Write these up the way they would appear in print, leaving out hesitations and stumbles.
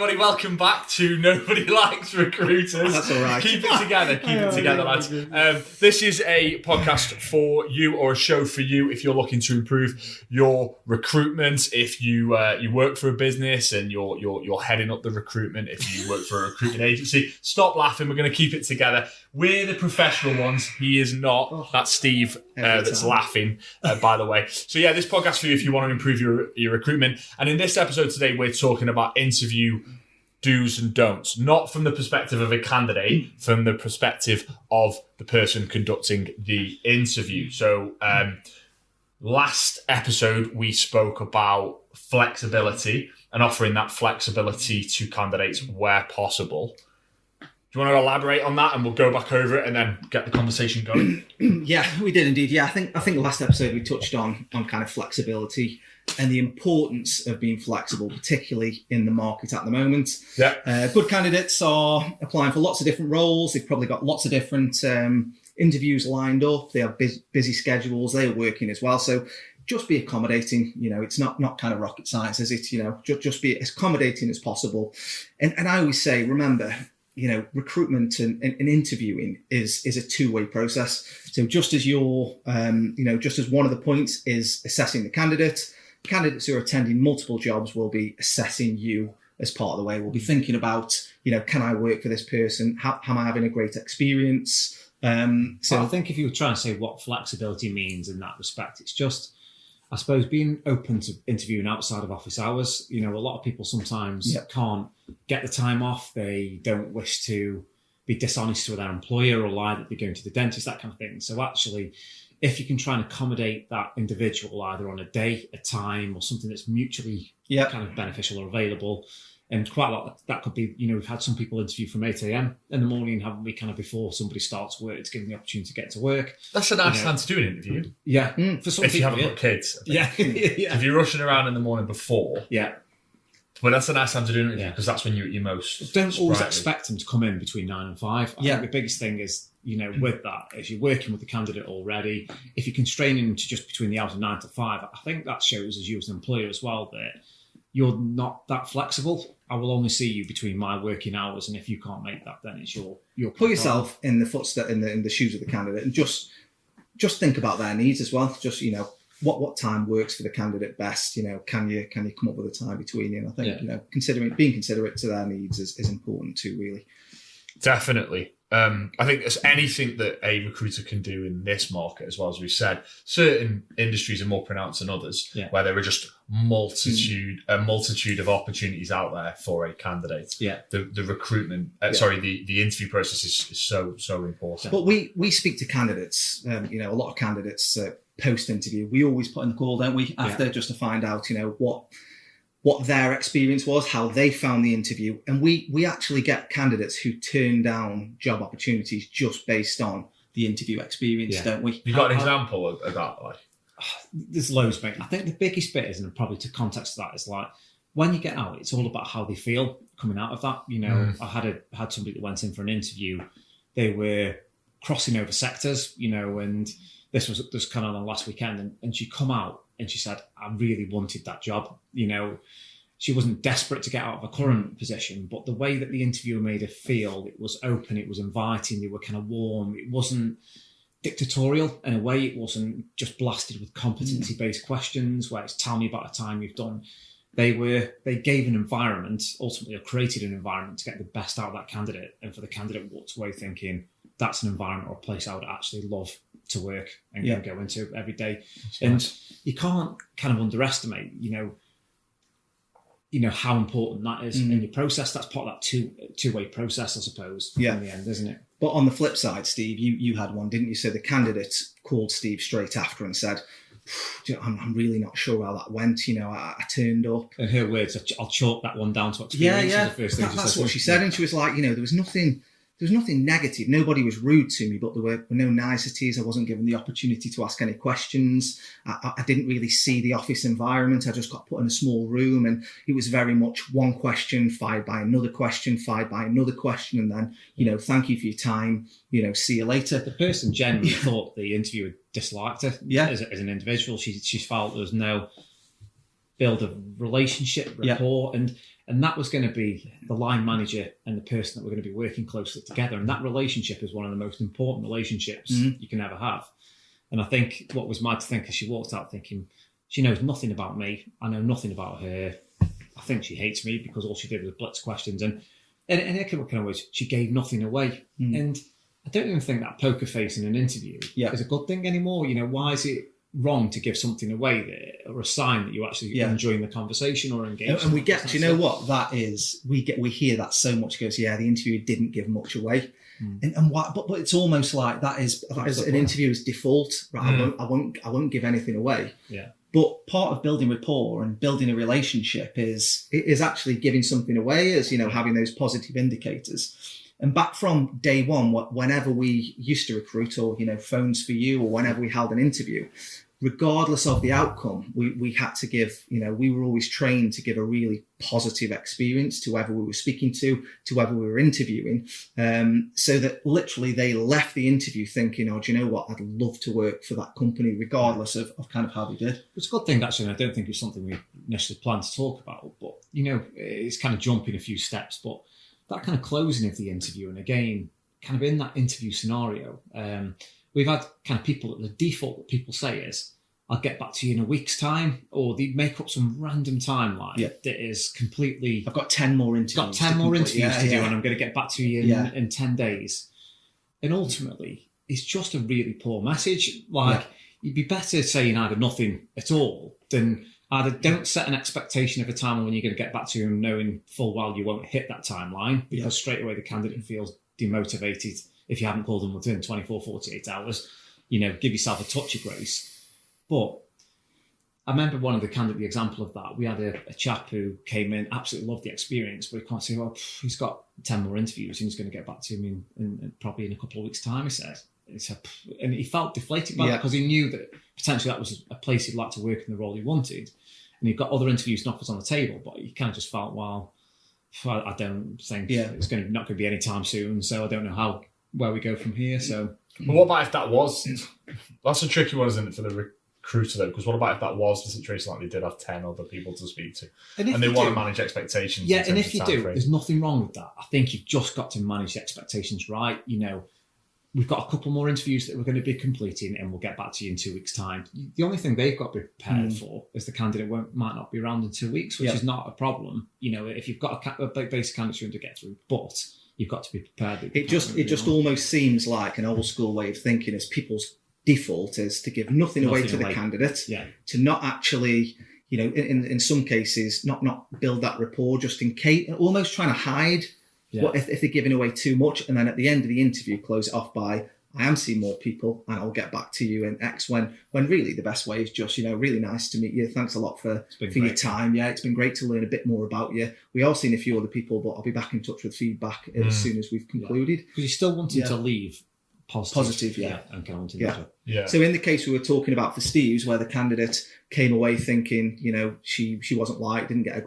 everybody. Welcome back to Nobody Likes Recruiters. That's all right. Keep it together. Keep it together, lads. This is a podcast for you, or a show for you, if you're looking to improve your recruitment. If you you work for a business and you're heading up the recruitment. If you work for a recruitment agency, stop laughing. We're going to keep it together. We're the professional ones. He is not. That's Steve that's laughing, by the way. So yeah, this podcast for you if you want to improve your recruitment. And in this episode today, we're talking about interview do's and don'ts, not from the perspective of a candidate, from the perspective of the person conducting the interview. So last episode, we spoke about flexibility and offering that flexibility to candidates where possible. Do you want to elaborate on that, and we'll go back over it and then get the conversation going? Yeah, we did indeed. Yeah, I think last episode we touched on kind of flexibility and the importance of being flexible, particularly in the market at the moment. Yeah. Good candidates are applying for lots of different roles. They've probably got lots of different interviews lined up. They have busy schedules. They are working as well. So just be accommodating. You know, it's not kind of rocket science, is it? You know, just be as accommodating as possible. And I always say, remember, you know, recruitment and interviewing is a two-way process. So just as just as one of the points is assessing the candidate, candidates who are attending multiple jobs will be assessing you as part of the way. We'll be thinking about, you know, can I work for this person? How am I having a great experience? So I think if you were trying to say what flexibility means in that respect, it's just, I suppose, being open to interviewing outside of office hours. You know, a lot of people sometimes can't get the time off. They don't wish to be dishonest with their employer or lie that they're going to the dentist, that kind of thing. So actually, if you can try and accommodate that individual either on a day, a time, or something that's mutually kind of beneficial or available, and quite a lot that could be, you know, we've had some people interview from 8 a.m. in the morning, haven't we, kind of before somebody starts work, to give them the opportunity to get to work. That's a nice time to do an interview. Yeah. For some if people, you haven't got kids. Yeah. If you're rushing around in the morning before. Yeah. Well, that's a nice time to do an interview because that's when you're at your most. Don't always expect them to come in between 9 and 5. I think the biggest thing is, you know, with that, if you're working with the candidate already, if you're constraining them to just between the hours of 9 to 5, I think that shows as you as an employer as well that you're not that flexible. I will only see you between my working hours, and if you can't make that, then it's your put yourself in the footstep in the shoes of the candidate, and just think about their needs as well. Just, you know, what time works for the candidate best. You know, can you come up with a time between you? And I think you know, being considerate to their needs is important too, really. Definitely. I think there's anything that a recruiter can do in this market, as well as we've said. Certain industries are more pronounced than others, where there are just a multitude of opportunities out there for a candidate. Yeah, the recruitment, the interview process is so important. But we speak to candidates. You know, a lot of candidates post interview. We always put in the call, don't we? After just to find out, you know, what their experience was, how they found the interview. And we actually get candidates who turn down job opportunities just based on the interview experience, don't we? You got an example of that? Like, there's loads, mate. I think the biggest bit is, and probably to context that, is like, when you get out, it's all about how they feel coming out of that. You know, I had somebody that went in for an interview. They were crossing over sectors, you know, and this was kind of on last weekend, and she come out and she said, I really wanted that job. You know, she wasn't desperate to get out of her current position, but the way that the interviewer made her feel, it was open, it was inviting, they were kind of warm. It wasn't dictatorial in a way. It wasn't just blasted with competency-based questions where it's tell me about a time you've done. They gave an environment, ultimately, or created an environment to get the best out of that candidate, and for the candidate walked away thinking, that's an environment or a place I would actually love to work and go into every day. And you can't kind of underestimate, you know how important that is in your process. That's part of that two-way process, I suppose, in the end, isn't it? But on the flip side, Steve, you had one, didn't you? So the candidate called Steve straight after and said, I'm really not sure how that went. You know, I turned up. In her words, I'll chalk that one down to experience. Yeah. That's what she said. And she was like, you know, there was nothing negative. Nobody was rude to me, but there were no niceties. I wasn't given the opportunity to ask any questions. I didn't really see the office environment. I just got put in a small room, and it was very much one question, followed by another question, followed by another question, and then, you know, thank you for your time. You know, see you later. The person genuinely thought the interviewer disliked her as an individual. She felt there was no build of relationship, rapport, and And that was going to be the line manager and the person that were going to be working closely together. And that relationship is one of the most important relationships you can ever have. And I think what was mad to think as she walked out thinking, she knows nothing about me. I know nothing about her. I think she hates me because all she did was blitz questions. And her kind was, she gave nothing away. And I don't even think that poker face in an interview is a good thing anymore. You know, why is it wrong to give something away there, or a sign that you actually enjoying the conversation or engaging? And we get, do you know what that is? We hear that so much. Goes, yeah, the interviewer didn't give much away, and why? But it's almost like that is an interviewer's default. Right, I won't give anything away. Yeah. But part of building rapport and building a relationship is actually giving something away, as you know, having those positive indicators. And back from day one, whenever we used to recruit, or you know, phones for you, or whenever we held an interview, regardless of the outcome, we had to give, you know, we were always trained to give a really positive experience to whoever we were speaking to whoever we were interviewing, so that literally they left the interview thinking, oh, do you know what, I'd love to work for that company, regardless of kind of how they did. It's a good thing, actually, and I don't think it's something we necessarily plan to talk about, but, you know, it's kind of jumping a few steps, but that kind of closing of the interview, and again, kind of in that interview scenario, we've had kind of people, the default that people say is, I'll get back to you in a week's time, or they make up some random timeline that is completely... I've got 10 more interviews. Got 10 more interviews to do, and I'm going to get back to you in 10 days. And ultimately, it's just a really poor message. Like, you'd be better saying either nothing at all than either don't set an expectation of a time when you're going to get back to you, knowing full well you won't hit that timeline, because straight away the candidate feels demotivated if you haven't called them within 24, 48 hours. You know, give yourself a touch of grace. But I remember one of the example of that, we had a chap who came in, absolutely loved the experience, but he can't say, well, he's got 10 more interviews and he's going to get back to me in probably in a couple of weeks' time, he said. And he felt deflated by that, because he knew that potentially that was a place he'd like to work in the role he wanted. And he'd got other interviews and offers on the table, but he kind of just felt, well, I don't think it's not going to be any time soon, so I don't know where we go from here. So, but what about if that was... That's a tricky one, isn't it, for the recruiter, though? Because what about if that was the situation, like they did have 10 other people to speak to, and they want to manage expectations? Yeah, and if you do, there's nothing wrong with that. I think you've just got to manage the expectations right. You know, we've got a couple more interviews that we're going to be completing, and we'll get back to you in 2 weeks' time. The only thing they've got to be prepared for is the candidate might not be around in 2 weeks, which is not a problem. You know, if you've got a basic candidate you want to get through, but you've got to be prepared. It just almost seems like an old school way of thinking, as people's default is to give nothing away to the candidate, to not actually, you know, in some cases, not build that rapport, just in case, almost trying to hide what if they're giving away too much, and then at the end of the interview close it off by, I am seeing more people and I'll get back to you in X, when really the best way is just, you know, really nice to meet you, thanks a lot for your time. It's been great to learn a bit more about you. We are seeing a few other people, but I'll be back in touch with feedback as soon as we've concluded. Because you still wanted to leave positive, and go on to the job. So in the case we were talking about for Steve's, where the candidate came away thinking, you know, she wasn't liked, didn't get a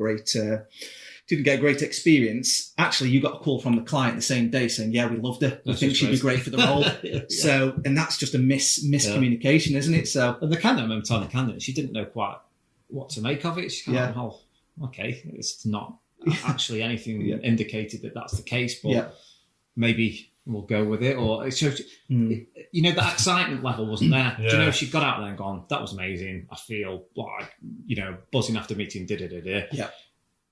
great experience. Actually, you got a call from the client the same day saying, yeah, we loved her. We think she'd be great for the role. So, and that's just a miscommunication, isn't it? So, and the candidate, I remember telling the candidate, she didn't know quite what to make of it. She kind of, oh, okay, it's not actually anything indicated that that's the case, but maybe we'll go with it. Or it shows, you know, that excitement level wasn't there. Do you know, she got out there and gone, that was amazing. I feel like, you know, buzzing after meeting,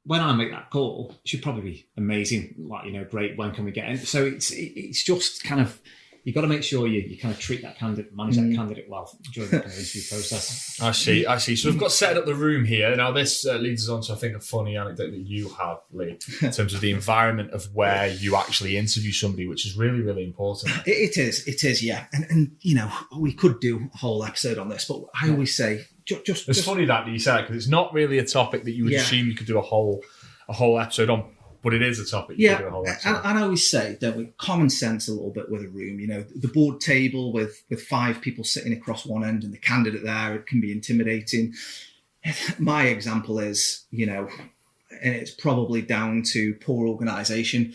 when I make that call, it should probably be amazing. Like, you know, great, when can we get in? So it's just kind of, you've got to make sure you kind of treat that candidate, manage that candidate well during the kind of interview process. I see. So we've got set up the room here. Now this leads us on to, I think, a funny anecdote that you have, Lee, in terms of the environment of where you actually interview somebody, which is really, really important. It is, yeah. And you know, we could do a whole episode on this, but I always say, it's funny that you said it, because it's not really a topic that you would assume you could do a whole episode on, but it is a topic you could do a whole episode on. And I always say, don't we, common sense a little bit with a room. You know, the board table with 5 people sitting across one end and the candidate there, it can be intimidating. My example is, you know, and it's probably down to poor organisation,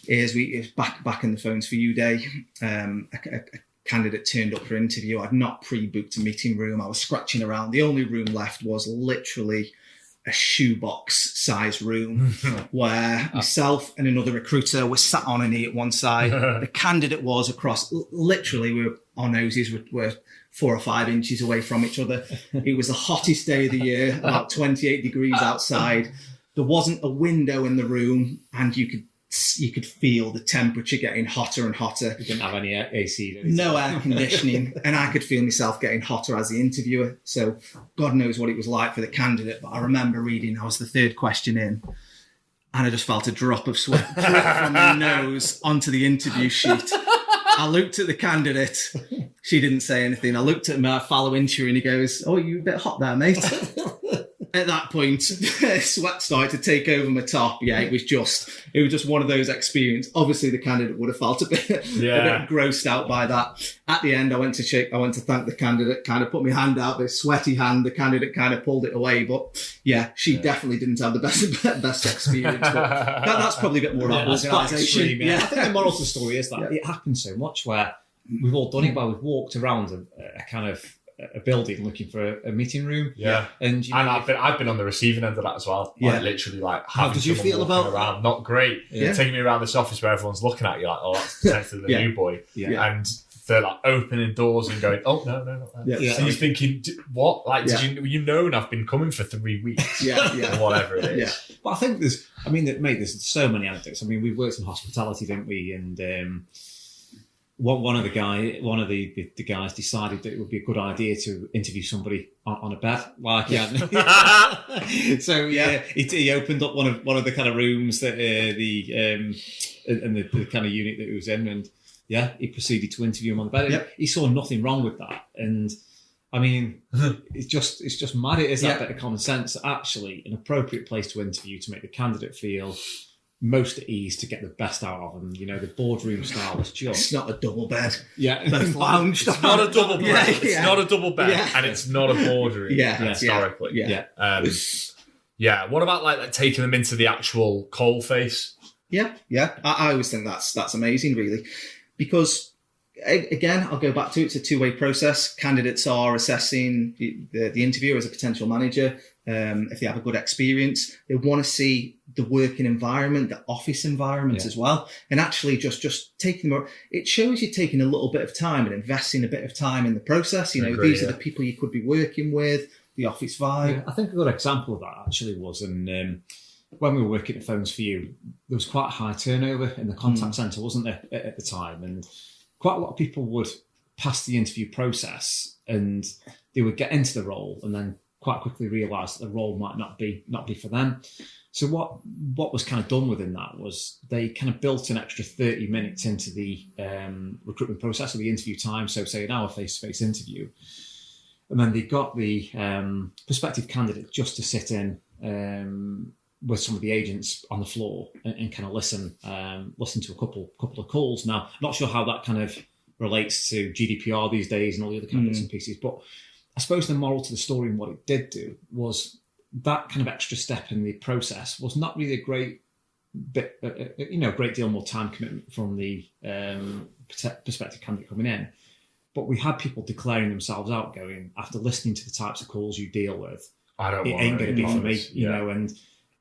is back in the phones for you day, a candidate turned up for interview. I'd not pre-booked a meeting room. I was scratching around. The only room left was literally a shoebox size room where myself and another recruiter were sat on a knee at one side. The candidate was across, literally, our noses were 4 or 5 inches away from each other. It was the hottest day of the year, about 28 degrees outside. There wasn't a window in the room, and you could feel the temperature getting hotter and hotter. You didn't have any AC. No air conditioning, and I could feel myself getting hotter as the interviewer. So God knows what it was like for the candidate. But I remember reading, I was the 3rd question in, and I just felt a drop of sweat drip from my nose onto the interview sheet. I looked at the candidate. She didn't say anything. I looked at my fellow interviewer, and he goes, "Oh, you a bit hot there, mate." At that point, sweat started to take over my top. Yeah, it was just one of those experiences. Obviously, the candidate would have felt a bit grossed out by that. At the end, I went to thank the candidate, kind of put my hand out, this sweaty hand. The candidate kind of pulled it away. But yeah, she definitely didn't have the best experience. But that's probably a bit more about organisation. Yeah. I think the moral of the story is that it happens so much where we've all done it, where we've walked around a kind of a building looking for a meeting room. Yeah. And I've been on the receiving end of that as well. Yeah. Like, literally, like, how did you feel about around? Not great. Yeah. Taking me around this office where everyone's looking at you like, oh, that's potentially the new boy. Yeah. And they're like opening doors and going, oh, no, not that. Yeah. So you're thinking, what? Like, did you I've been coming for 3 weeks? Yeah. Or whatever it is. Yeah. But I think there's so many anecdotes. I mean, we've worked in hospitality, didn't we? And one of the guys decided that it would be a good idea to interview somebody on a bed, like so he opened up one of the kind of rooms that the kind of unit that he was in, and he proceeded to interview him on the bed. Yep. He saw nothing wrong with that, and I mean, it's just mad. It is that bit of common sense. Actually, an appropriate place to interview to make the candidate feel most at ease, to get the best out of them. You know, the boardroom style is just... It's not a double bed. Yeah. Both lounge. It's not a double bed. It's not a double bed. Yeah. And it's not a boardroom. Historically. Yeah. What about like taking them into the actual coal face? Yeah. I always think that's amazing, really, because again, I'll go back to it's a two-way process. Candidates are assessing the interviewer as a potential manager. If they have a good experience, they want to see the working environment, the office environment as well. And actually just taking them, it shows you taking a little bit of time and investing a bit of time in the process. You know, these are the people you could be working with, the office vibe. Yeah, I think a good example of that actually was when we were working at Phones for You, there was quite a high turnover in the contact centre, wasn't there, at the time? And quite a lot of people would pass the interview process and they would get into the role and then quite quickly realise that the role might not be for them. So what was kind of done within that was they kind of built an extra 30 minutes into the recruitment process or the interview time. So say an hour face-to-face interview. And then they got the prospective candidate just to sit in with some of the agents on the floor and kind of listen to a couple of calls. Now, I'm not sure how that kind of relates to GDPR these days and all the other kind of bits and pieces, but I suppose the moral to the story and what it did do was that kind of extra step in the process was not really a great bit, a great deal more time commitment from the prospective candidate coming in. But we had people declaring themselves out, going, after listening to the types of calls you deal with, it ain't going to be for me, you know, and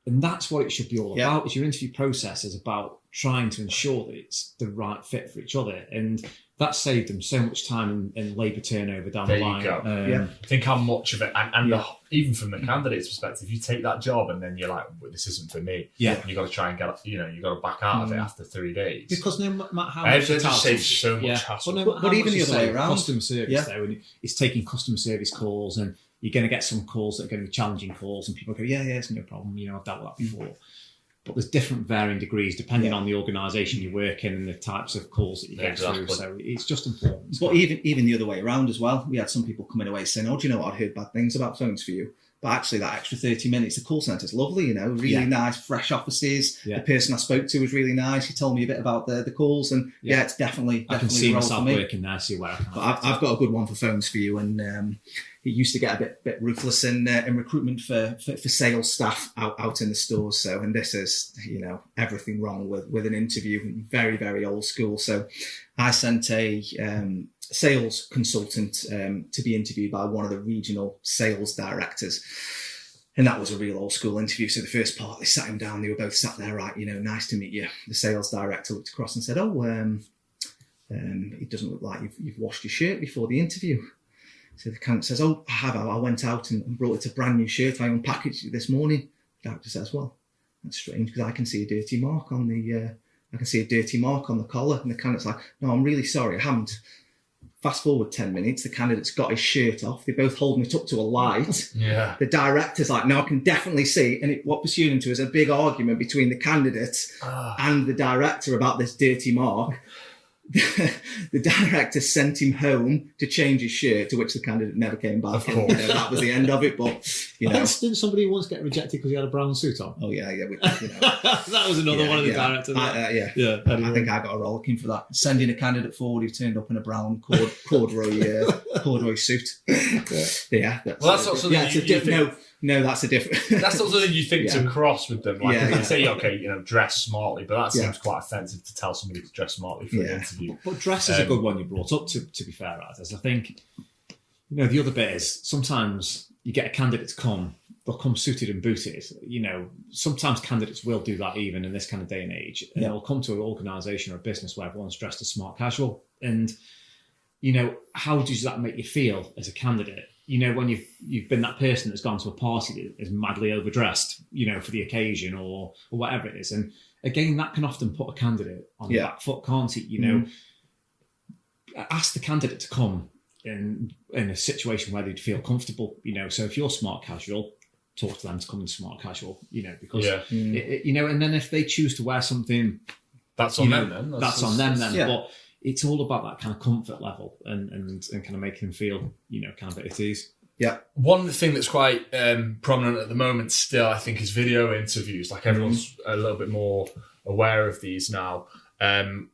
that's what it should be all about. Is your interview process is about trying to ensure that it's the right fit for each other, and that saved them so much time and labour turnover down the line. There you go. Think how much of it, and even from the candidate's perspective, you take that job and then you're like, well, this isn't for me. Yeah, and you got to try and get, you got to back out of it after 3 days. Because no matter how much it just saves so much hassle. But even the other way around, customer service though, and it's taking customer service calls, and you're going to get some calls that are going to be challenging calls, and people go, yeah, it's no problem. You know, I've dealt with that before. But there's different varying degrees depending on the organisation you work in and the types of calls that you get through. So it's just important. But even the other way around as well. We had some people coming away saying, oh, do you know what? I'd heard bad things about Phones for You. But actually that extra 30 minutes, the call centre is lovely, you know, really nice, fresh offices. The person I spoke to was really nice. He told me a bit about the calls, and it's definitely I can see the role myself for me. working there, see where I can. But I've got a good one for Phones for You, and it used to get a bit ruthless in recruitment for sales staff out in the stores. So, and this is, you know, everything wrong with an interview, very, very old school. So I sent a sales consultant to be interviewed by one of the regional sales directors. And that was a real old school interview. So the first part, they sat him down. They were both sat there, right, nice to meet you. The sales director looked across and said, it doesn't look like you've washed your shirt before the interview. So the candidate says, I have. I went out and brought it a brand new shirt. I unpackaged it this morning. The director says, well, that's strange because I can see a dirty mark on the collar. And the candidate's like, no, I'm really sorry, I haven't. Fast forward 10 minutes, the candidate's got his shirt off. They're both holding it up to a light. Yeah. The director's like, no, I can definitely see. And what pursued into is a big argument between the candidate and the director about this dirty mark. The director sent him home to change his shirt, to which the candidate never came back. Of course. And, that was the end of it. But, Didn't somebody once get rejected because he had a brown suit on? Oh, yeah. That was another one of the directors. Anyway. I think I got a rollicking for that. Sending a candidate forward who turned up in a brown corduroy suit. Yeah. That's not something No, that's a different. That's not something you think to cross with them. Like, you say, okay, dress smartly, but that seems quite offensive to tell somebody to dress smartly for an interview. But dress is a good one you brought up, to be fair, as I think, the other bit is sometimes you get a candidate to come, they'll come suited and booted. Sometimes candidates will do that even in this kind of day and age. And they'll come to an organisation or a business where everyone's dressed as smart casual. And, how does that make you feel as a candidate? When you've been that person that's gone to a party that is madly overdressed, for the occasion or whatever it is. And again, that can often put a candidate on the back foot, can't it? Ask the candidate to come in a situation where they'd feel comfortable, So if you're smart casual, talk to them to come in smart casual, because, and then if they choose to wear something... That's on them then. That's on them then. Yeah. But it's all about that kind of comfort level and kind of making them feel, kind of at ease. Yeah. One thing that's quite prominent at the moment still, I think, is video interviews. Like everyone's a little bit more aware of these now.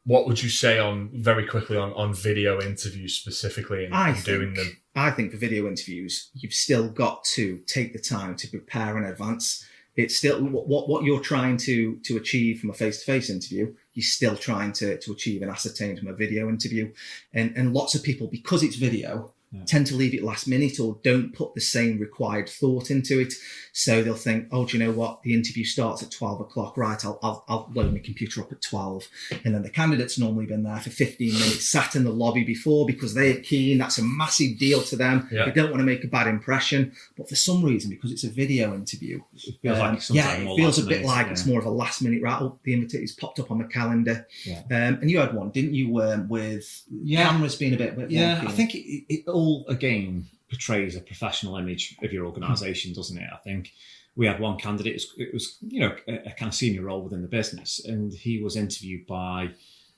What would you say very quickly on video interviews specifically and doing them? I think for video interviews, you've still got to take the time to prepare in advance. It's still what you're trying to achieve from a face-to-face interview, you're still trying to achieve and ascertain from a video interview. And lots of people, because it's video, tend to leave it last minute or don't put the same required thought into it. So they'll think, oh, do you know what? The interview starts at 12 o'clock. Right, I'll load my computer up at 12. And then the candidate's normally been there for 15 minutes, sat in the lobby before because they're keen. That's a massive deal to them. Yeah. They don't want to make a bad impression. But for some reason, because it's a video interview, it feels a bit like it's more of a last minute rattle. The invitation's popped up on the calendar. Yeah. And you had one, didn't you, with cameras being a bit wonky. I think it all, again, portrays a professional image of your organisation, doesn't it? I think we had one candidate, it was a kind of senior role within the business, and he was interviewed by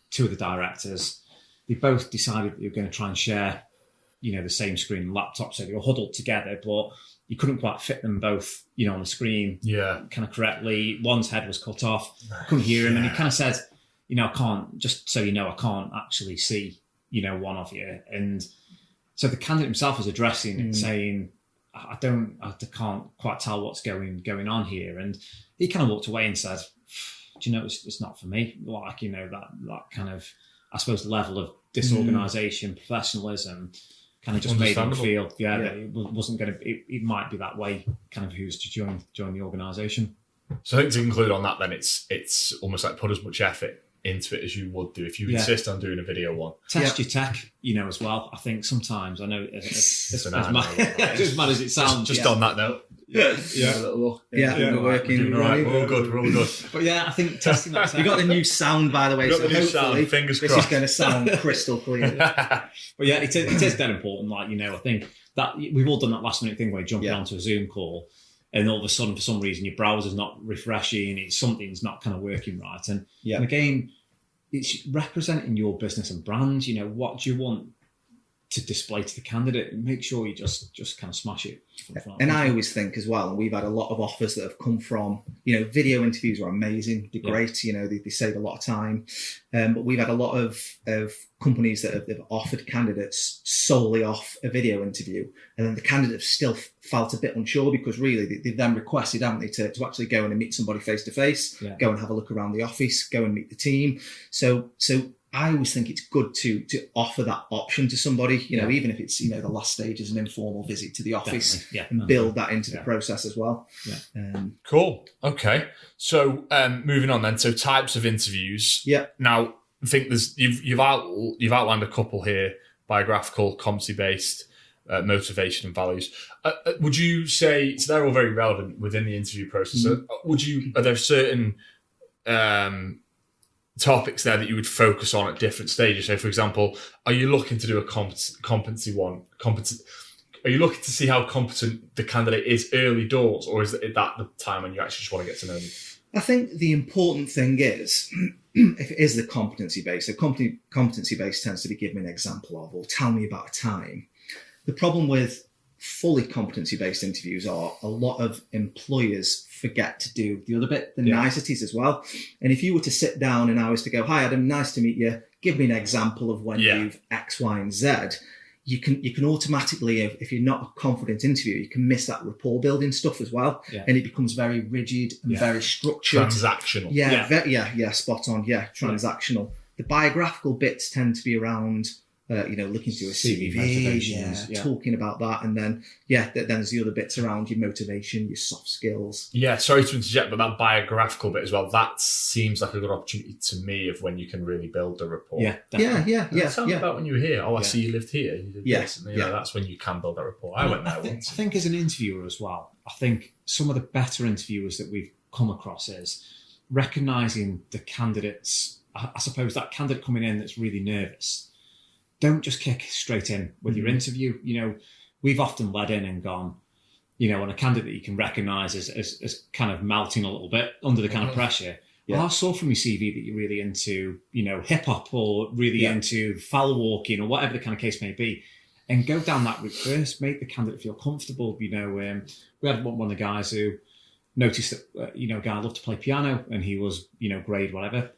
two of the directors. They both decided they were going to try and share, the same screen and laptop, so they were huddled together, but you couldn't quite fit them both, on the screen kind of correctly. One's head was cut off, couldn't hear him, and he kind of said, I can't, just so you know, I can't actually see, one of you. And so the candidate himself was addressing it, saying, I can't quite tell what's going on here. And he kind of walked away and said, do you know, it's not for me. Like, that kind of, I suppose, level of disorganisation, professionalism kind of just made him feel, that it wasn't going to, it might be that way, kind of who's to join the organisation. So I think to conclude on that then, it's almost like put as much effort into it as you would do if you insist on doing a video one. Test your tech, as well. I think sometimes, I know as mad as it sounds. Just on that note. Yeah. A little look. We're working. We're all good. But I think testing that tech. You got the new sound, by the way, so hopefully fingers this crossed. is going to sound crystal clear. But it is dead important. Like, I think that we've all done that last minute thing where you're jumping onto a Zoom call, and all of a sudden, for some reason, your browser's not refreshing, something's not kind of working right. And again, it's representing your business and brand. What do you want to display to the candidate? Make sure you just kind of smash it. And I always think as well, and we've had a lot of offers that have come from, video interviews are amazing. They're great. They save a lot of time. But we've had a lot of companies that have offered candidates solely off a video interview. And then the candidate still felt a bit unsure because really they've then requested, haven't they, to actually go in and meet somebody face to face, go and have a look around the office, go and meet the team. So I always think it's good to offer that option to somebody, even if it's, the last stage is an informal visit to the office, and build that into the process as well. Yeah. Cool. Okay. So moving on then. So types of interviews. Yeah. Now, I think you've outlined a couple here: biographical, competency-based, motivation, and values. Would you say, so they're all very relevant within the interview process? Mm-hmm. Are there certain topics there that you would focus on at different stages? So, for example, are you looking to do a competency one? Are you looking to see how competent the candidate is early doors, or is that the time when you actually just want to get to know them? I think the important thing is, if it is the competency-based, so competency-based tends to be give me an example of, or tell me about a time. The problem with fully competency-based interviews are a lot of employers forget to do the other bit, the niceties as well. And if you were to sit down and I was to go, "Hi Adam, nice to meet you. Give me an example of when you've X, Y, and Z." You can automatically, if you're not a confident interviewer, you can miss that rapport building stuff as well, and it becomes very rigid and very structured, transactional. Spot on. Transactional. The biographical bits tend to be around, looking through a CV, talking about that, and then there's the other bits around your motivation, your soft skills. Yeah, sorry to interject, but that biographical bit as well, that seems like a good opportunity to me of when you can really build the rapport. Tell me about when you were here. I see you lived here. You did this. And, that's when you can build that rapport. I went there once. I think as an interviewer as well, I think some of the better interviewers that we've come across is recognising the candidates. I suppose that candidate coming in that's really nervous. Don't just kick straight in with your interview. We've often led in and gone, on a candidate you can recognise as kind of melting a little bit under the kind of pressure. Well, I saw from your CV that you're really into, hip hop, or really into foul walking, or whatever the kind of case may be, and go down that route first. Make the candidate feel comfortable. We had one of the guys who noticed that a guy loved to play piano, and he was grade whatever.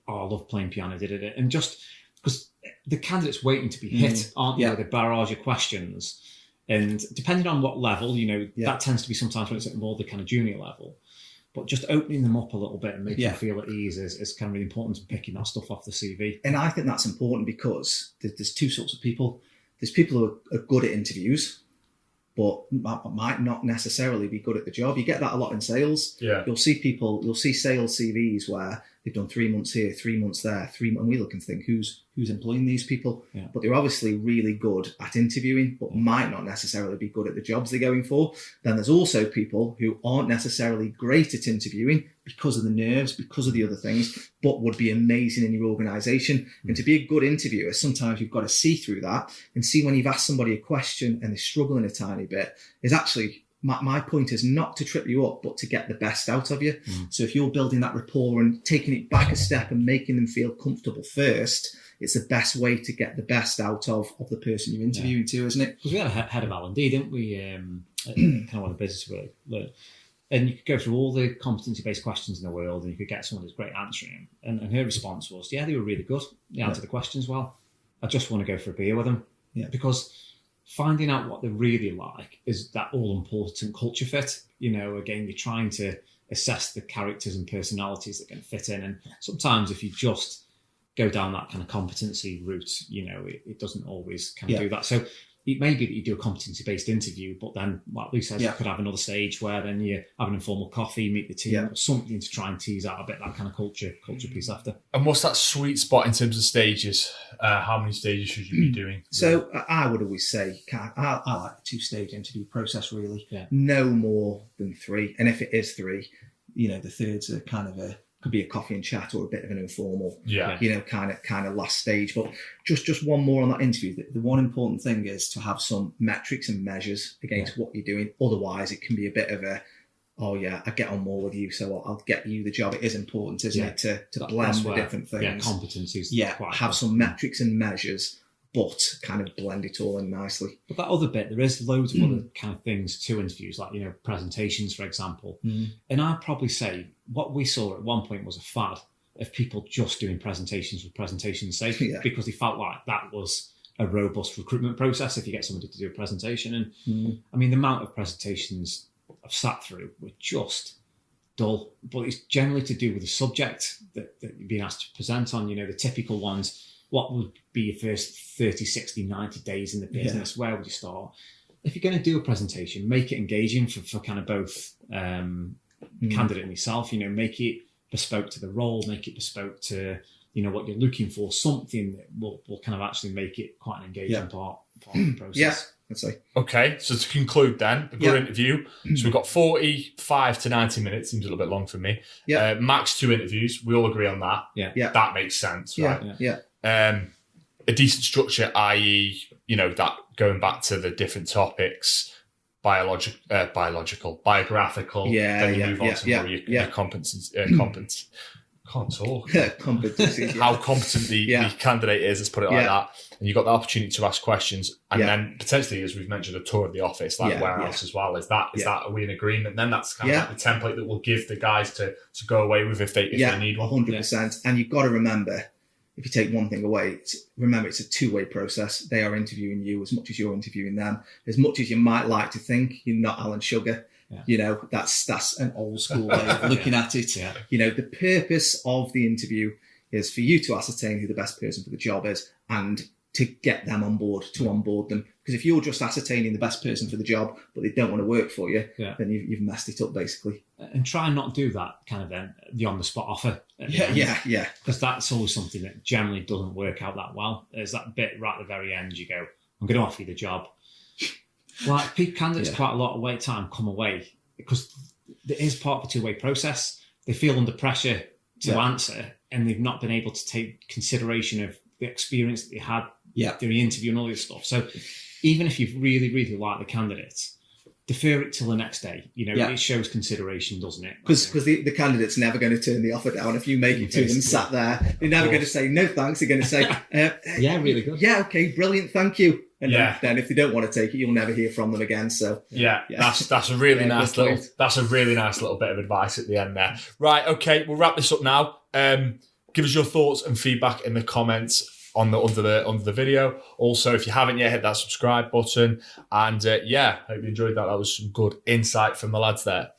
Oh, I love playing piano. And just because the candidate's waiting to be hit, aren't they? The barrage of questions. And depending on what level, that tends to be sometimes when it's at more the kind of junior level. But just opening them up a little bit and making them feel at ease is kind of really important in picking that stuff off the CV. And I think that's important because there's two sorts of people. There's people who are good at interviews, but might not necessarily be good at the job. You get that a lot in sales. You'll see sales CVs where they've done 3 months here, 3 months there, and we look and think, who's employing these people? But they're obviously really good at interviewing, but might not necessarily be good at the jobs they're going for. Then there's also people who aren't necessarily great at interviewing because of the nerves, because of the other things, but would be amazing in your organisation. And to be a good interviewer, sometimes you've got to see through that and see when you've asked somebody a question and they're struggling a tiny bit, is actually... My point is not to trip you up, but to get the best out of you. So if you're building that rapport and taking it back a step and making them feel comfortable first, it's the best way to get the best out of the person you're interviewing too, isn't it? Because we had a head of L&D, didn't we? Kind of one of the business world. And you could go through all the competency-based questions in the world and you could get someone who's great answering them. And her response was, they were really good. They answered the questions well. I just want to go for a beer with them. Because... finding out what they really like is that all-important culture fit. Again, you're trying to assess the characters and personalities that can fit in. And sometimes if you just go down that kind of competency route, it doesn't always kind of do that. So it may be that you do a competency-based interview, but then, like Lou says, you could have another stage where then you have an informal coffee, meet the team, or something to try and tease out a bit that kind of culture piece after. And what's that sweet spot in terms of stages? How many stages should you be doing? So I would always say, I like the 2-stage interview process, really. No more than 3. And if it is 3, the thirds are kind of could be a coffee and chat or a bit of an informal, kind of last stage. But just one more on that interview. The one important thing is to have some metrics and measures against what you're doing. Otherwise, it can be a bit of a, I get on more with you, so I'll get you the job. It is important, isn't it, to blend the different things. Competencies. Have some metrics and measures, but kind of blend it all in nicely. But that other bit, there is loads of other kind of things to interviews, like, presentations, for example. And I'd probably say what we saw at one point was a fad of people just doing presentations for presentation's sake, because they felt like that was a robust recruitment process if you get somebody to do a presentation. And I mean, the amount of presentations I've sat through were just dull, but it's generally to do with the subject that you're being asked to present on. The typical ones. What would be your first 30, 60, 90 days in the business? Where would you start? If you're going to do a presentation, make it engaging for kind of both candidate and yourself. Make it bespoke to the role, make it bespoke to what you're looking for. Something that will kind of actually make it quite an engaging part of the process. Yeah, I'd say. Okay, so to conclude then, a good interview. So we've got 45 to 90 minutes, seems a little bit long for me. Yeah. Max 2 interviews, we all agree on that. Yeah. That makes sense, right? Yeah. A decent structure, i.e., that going back to the different topics, biographical, then you move on to more your competencies. Can't talk. Competencies. How competent the candidate is, let's put it like that. And you've got the opportunity to ask questions. And then potentially, as we've mentioned, a tour of the office, like warehouse as well. Is that are we in agreement? Then that's kind of like the template that we'll give the guys to go away with if they need one. 100%. And you've got to remember, if you take one thing away, remember it's a two-way process. They are interviewing you as much as you're interviewing them. As much as you might like to think you're not Alan Sugar, that's an old school way of looking at it. The purpose of the interview is for you to ascertain who the best person for the job is and to get them on board, to onboard them. Because if you're just ascertaining the best person for the job, but they don't want to work for you, then you've messed it up, basically. And try and not do that kind of then, the on-the-spot offer. Yeah. Because that's always something that generally doesn't work out that well. There's that bit right at the very end, you go, I'm going to offer you the job. Like, peak candidates quite a lot of wait time come away because it is part of a two-way process. They feel under pressure to answer and they've not been able to take consideration of the experience that they had during the interview and all this stuff. So even if you've really, really liked the candidates, defer it till the next day. It shows consideration, doesn't it? Because the candidate's never going to turn the offer down. If you make it to them sat there, they're never going to say, no thanks. They're going to say, really good. Yeah, okay, brilliant, thank you. And then if they don't want to take it, you'll never hear from them again. So that's a really nice little bit of advice at the end there. Right, okay, we'll wrap this up now. Give us your thoughts and feedback in the comments under the video. Also, if you haven't yet, hit that subscribe button. And hope you enjoyed that. That was some good insight from the lads there.